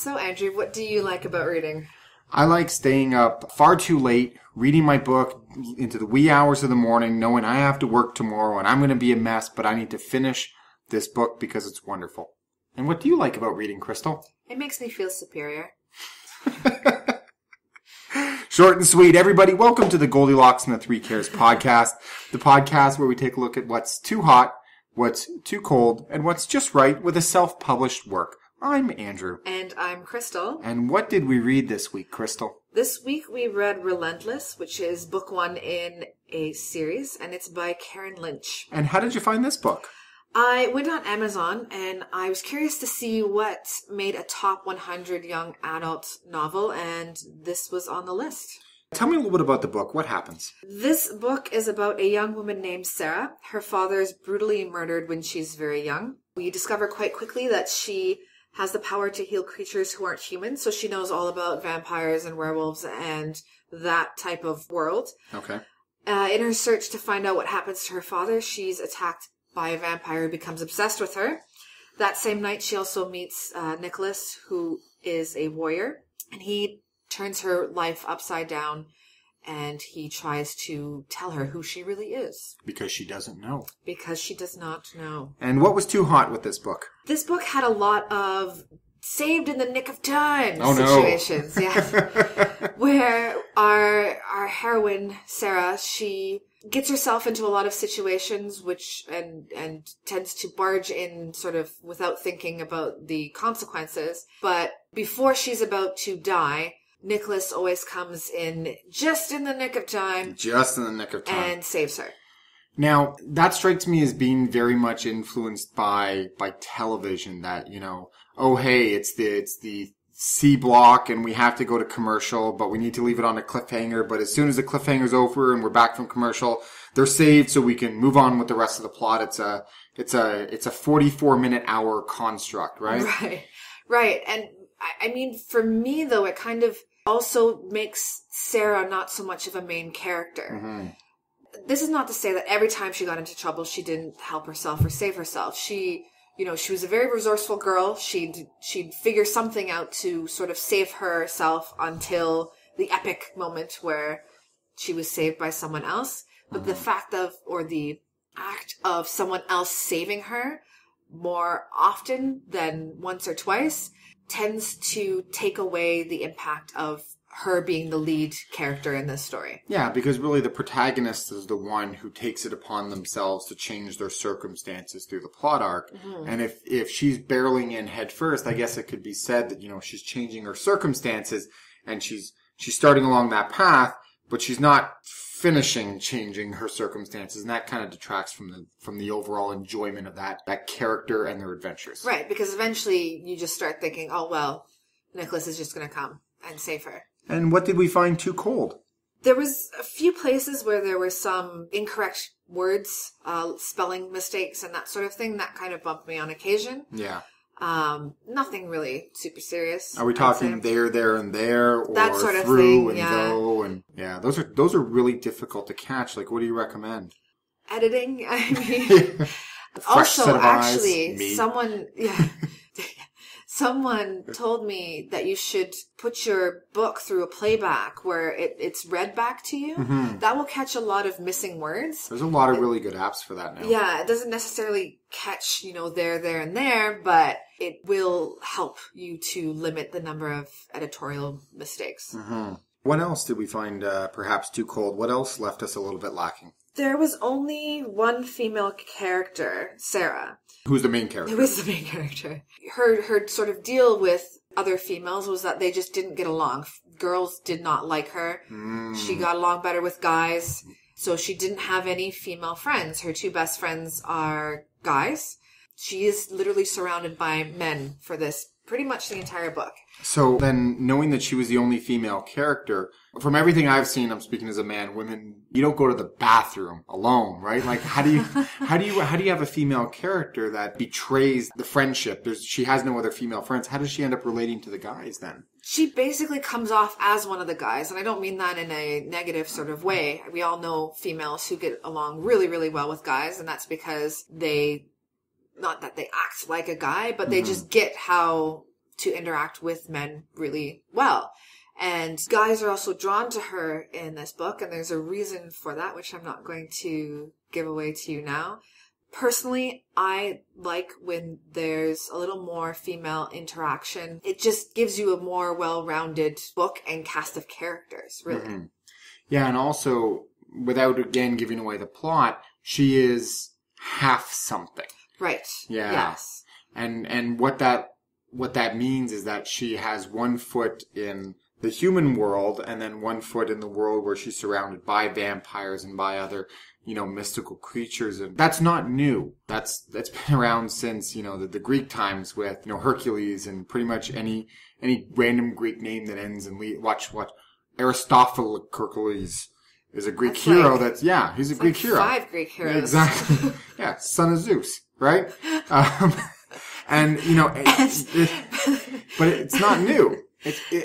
So, Andrew, what do you like about reading? I like staying up far too late, reading my book into the wee hours of the morning, knowing I have to work tomorrow and I'm going to be a mess, but I need to finish this book because it's wonderful. And what do you like about reading, Crystal? It makes me feel superior. Short and sweet. Everybody, welcome to the Goldilocks and the Three Cares podcast, the podcast where we take a look at what's too hot, what's too cold, and what's just right with a self-published work. I'm Andrew. And I'm Crystal. And what did we read this week, Crystal? This week we read Relentless, which is book 1 in a series, and it's by Karen Lynch. And how did you find this book? I went on Amazon, and I was curious to see what made a top 100 young adult novel, and this was on the list. Tell me a little bit about the book. What happens? This book is about a young woman named Sarah. Her father is brutally murdered when she's very young. We discover quite quickly that she has the power to heal creatures who aren't human, so she knows all about vampires and werewolves and that type of world. Okay. In her search to find out what happens to her father, she's attacked by a vampire who becomes obsessed with her. That same night, she also meets Nicholas, who is a warrior, and he turns her life upside down, and he tries to tell her who she really is. Because she doesn't know. Because she does not know. And what was too hot with this book? This book had a lot of saved in the nick of time situations. Yeah. Where our heroine, Sarah, she gets herself into a lot of situations which and tends to barge in sort of without thinking about the consequences. But before she's about to die, Nicholas always comes in just in the nick of time. Just in the nick of time. And saves her. Now, that strikes me as being very much influenced by television that, you know, oh, hey, it's the C block and we have to go to commercial, but we need to leave it on a cliffhanger. But as soon as the cliffhanger's over and we're back from commercial, they're saved so we can move on with the rest of the plot. It's a 44-minute hour construct, right? Right. And I mean, for me, though, it kind of also makes Sarah not so much of a main character. Mm-hmm. This is not to say that every time she got into trouble, she didn't help herself or save herself. She was a very resourceful girl. She'd figure something out to sort of save herself until the epic moment where she was saved by someone else. But the the act of someone else saving her more often than once or twice tends to take away the impact of her being the lead character in this story. Yeah, because really the protagonist is the one who takes it upon themselves to change their circumstances through the plot arc. Mm-hmm. And if she's barreling in head first, I guess it could be said that, you know, she's changing her circumstances and she's starting along that path, but she's not finishing changing her circumstances, and that kind of detracts from the overall enjoyment of that character and their adventures. Right, because eventually you just start thinking, oh, well, Nicholas is just going to come and save her. And what did we find too cold? There was a few places where there were some incorrect words, spelling mistakes and that sort of thing. That kind of bumped me on occasion. Yeah. Nothing really super serious. Are we talking there, and there, or that sort of through thing, and yeah. though, and yeah, those are really difficult to catch. Like, what do you recommend? Editing, I mean. Also, actually, someone told me that you should put your book through a playback where it's read back to you. Mm-hmm. That will catch a lot of missing words. There's a lot of really good apps for that now. Yeah, it doesn't necessarily catch, there, and there, but it will help you to limit the number of editorial mistakes. Mm-hmm. What else did we find perhaps too cold? What else left us a little bit lacking? There was only one female character, Sarah. Who's the main character? Who is the main character? Her sort of deal with other females was that they just didn't get along. Girls did not like her. She got along better with guys. So she didn't have any female friends. Her two best friends are guys. She is literally surrounded by men for this pretty much the entire book. So then, knowing that she was the only female character, from everything I've seen, I'm speaking as a man, women, you don't go to the bathroom alone, right? Like, how do you have a female character that betrays the friendship? She has no other female friends. How does she end up relating to the guys then? She basically comes off as one of the guys, and I don't mean that in a negative sort of way. We all know females who get along really, really well with guys, and that's because not that they act like a guy, but they just get how to interact with men really well. And guys are also drawn to her in this book, and there's a reason for that, which I'm not going to give away to you now. Personally, I like when there's a little more female interaction. It just gives you a more well-rounded book and cast of characters, really. Mm-hmm. Yeah, and also, without again giving away the plot, she is half something. Right. Yeah. Yes. And what that means is that she has one foot in the human world and then one foot in the world where she's surrounded by vampires and by other, mystical creatures. And that's not new. That's been around since, the Greek times with, Hercules and pretty much any random Greek name that ends in watch what Aristophanes Hercules is a Greek hero. He's a Greek hero. 5 Greek heroes. Exactly. Yeah, son of Zeus, right? And, but it's not new.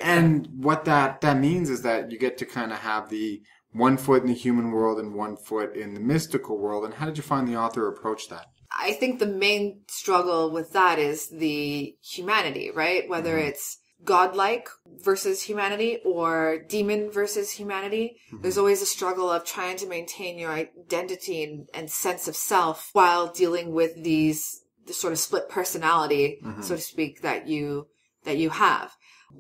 And what that means is that you get to kind of have the one foot in the human world and one foot in the mystical world. And how did you find the author approach that? I think the main struggle with that is the humanity, right? Whether it's godlike versus humanity or demon versus humanity. Mm-hmm. There's always a struggle of trying to maintain your identity and sense of self while dealing with the sort of split personality, so to speak, that you have.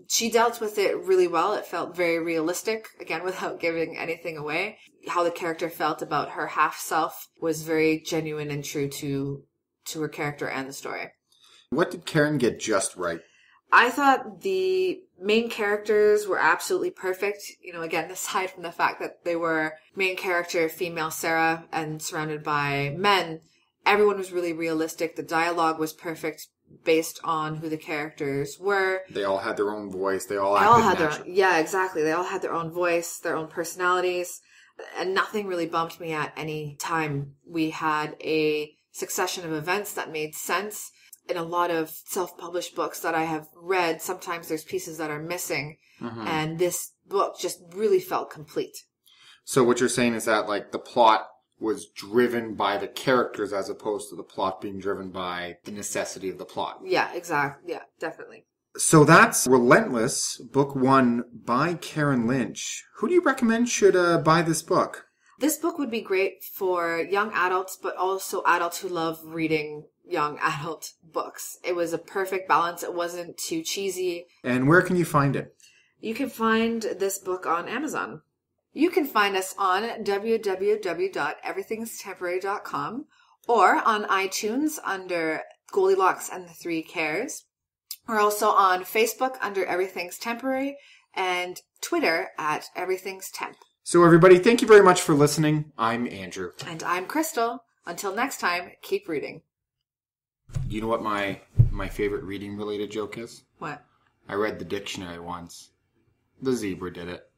She dealt with it really well. It felt very realistic, again, without giving anything away. How the character felt about her half-self was very genuine and true to her character and the story. What did Karen get just right? I thought the main characters were absolutely perfect. Again, aside from the fact that they were main character, female Sarah, and surrounded by men, everyone was really realistic. The dialogue was perfect based on who the characters were. They all had their own voice. They all had their own. Yeah, exactly. They all had their own voice, their own personalities, and nothing really bumped me at any time. We had a succession of events that made sense. In a lot of self-published books that I have read, sometimes there's pieces that are missing, and this book just really felt complete. So what you're saying is that, the plot was driven by the characters as opposed to the plot being driven by the necessity of the plot. Yeah, exactly. Yeah, definitely. So that's Relentless, book 1 by Karen Lynch. Who do you recommend should buy this book? This book would be great for young adults, but also adults who love reading young adult books. It was a perfect balance. It wasn't too cheesy. And where can you find it? You can find this book on Amazon. You can find us on www.everythingstemporary.com or on iTunes under Goldilocks and the 3 Cares. We're also on Facebook under Everything's Temporary and Twitter at Everything's Temp. So everybody, thank you very much for listening. I'm Andrew. And I'm Crystal. Until next time, keep reading. You know what my favorite reading related joke is? What? I read the dictionary once. The zebra did it.